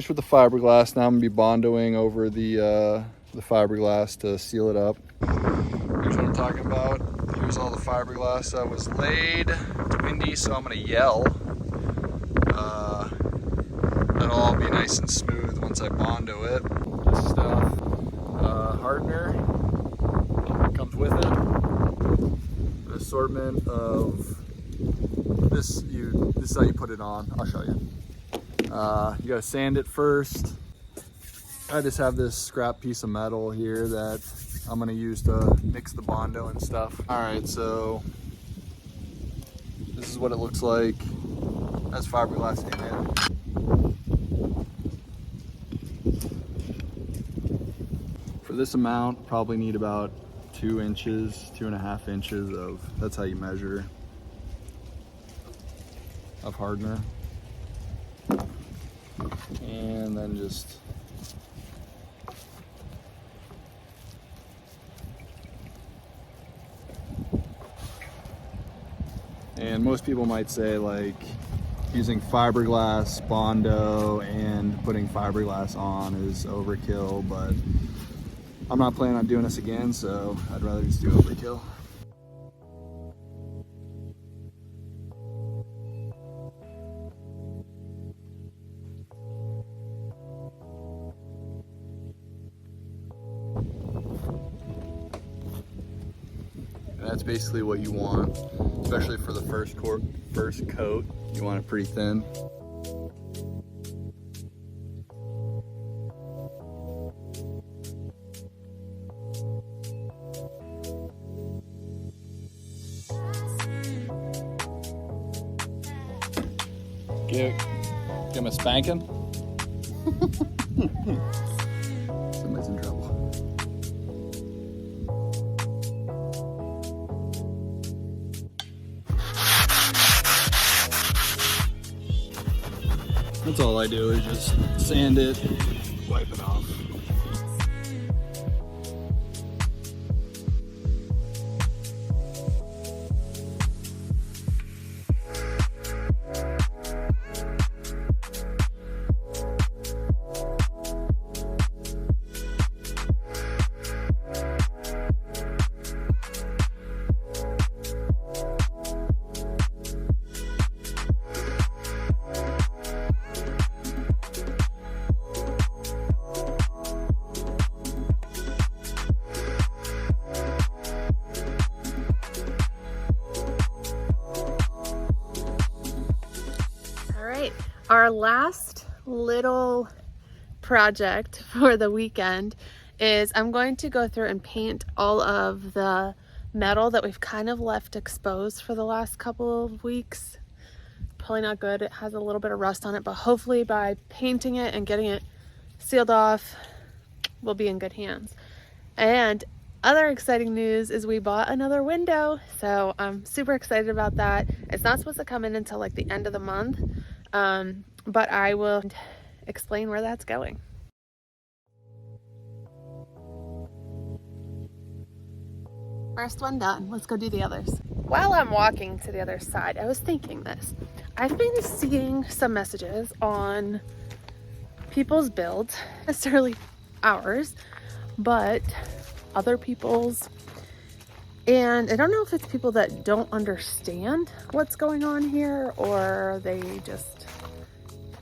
finished with the fiberglass. Now I'm gonna be bondoing over the fiberglass to seal it up. Here's what I'm talking about. Here's all the fiberglass that was laid. It's windy, so I'm gonna yell. That'll all be nice and smooth once I bondo it. This stuff, hardener, comes with it. An assortment of this. This is how you put it on. I'll show you. You gotta sand it first. I just have this scrap piece of metal here that I'm gonna use to mix the Bondo and stuff. All right, so this is what it looks like. That's fiberglass in it. For this amount, probably need about 2 inches, 2.5 inches of, that's how you measure, of hardener. And then just and most people might say like using fiberglass Bondo and putting fiberglass on is overkill, but I'm not planning on doing this again, so I'd rather just do overkill. And that's basically what you want, especially for the first coat. You want it pretty thin. Give him a spanking. Somebody's in trouble. That's all I do is just sand it, wipe it off. Our last little project for the weekend is I'm going to go through and paint all of the metal that we've kind of left exposed for the last couple of weeks. Probably not good. It has a little bit of rust on it, but hopefully by painting it and getting it sealed off, we'll be in good hands. And other exciting news is we bought another window, so I'm super excited about that. It's not supposed to come in until like the end of the month. But I will explain where that's going. First one done. Let's go do the others. While I'm walking to the other side, I was thinking this. I've been seeing some messages on people's builds, not necessarily ours, but other people's. And I don't know if it's people that don't understand what's going on here, or they just,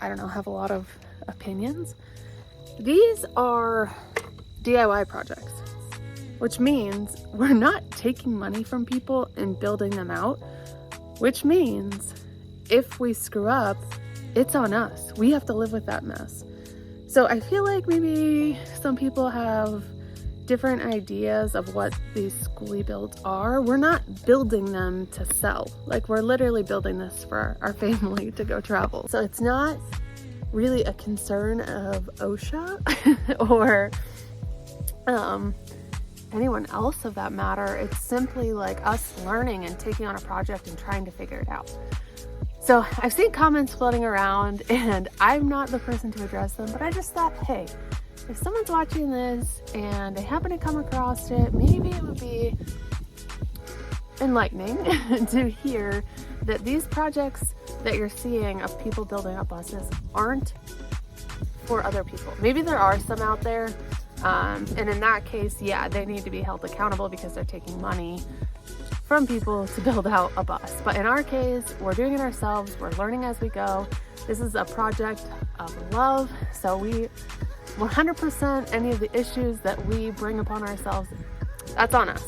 I don't know, have a lot of opinions. These are DIY projects, which means we're not taking money from people and building them out, which means if we screw up, it's on us. We have to live with that mess. So I feel like maybe some people have different ideas of what these skoolie builds are. We're not building them to sell. Like, we're literally building this for our family to go travel. So it's not really a concern of OSHA or anyone else of that matter. It's simply like us learning and taking on a project and trying to figure it out. So I've seen comments floating around, and I'm not the person to address them, but I just thought, hey, if someone's watching this and they happen to come across it, maybe it would be enlightening to hear that these projects that you're seeing of people building up buses aren't for other people. Maybe there are some out there, and in that case, yeah, they need to be held accountable because they're taking money from people to build out a bus. But in our case, we're doing it ourselves. We're learning as we go. This is a project of love. So we 100% any of the issues that we bring upon ourselves, that's on us.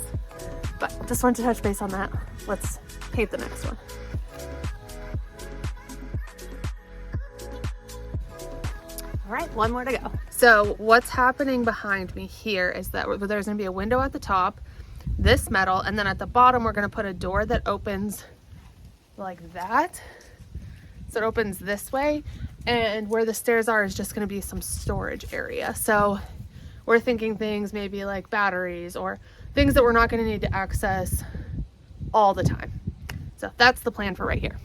But just wanted to touch base on that. Let's paint the next one. All right, one more to go. So what's happening behind me here is that there's gonna be a window at the top, this metal, and then at the bottom we're gonna put a door that opens like that. So it opens this way, and where the stairs are is just gonna be some storage area. So we're thinking things maybe like batteries or things that we're not gonna need to access all the time. So that's the plan for right here.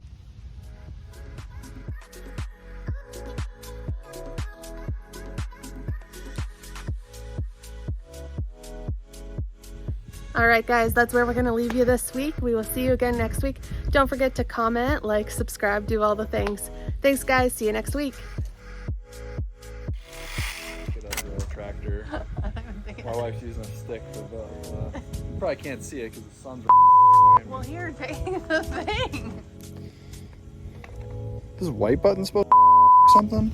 All right, guys, that's where we're gonna leave you this week. We will see you again next week. Don't forget to comment, like, subscribe, do all the things. Thanks, guys. See you next week. Get under a tractor. My wife's using a stick for the. You probably can't see it because the sun's. Well, here, take the thing. This white button supposed to something?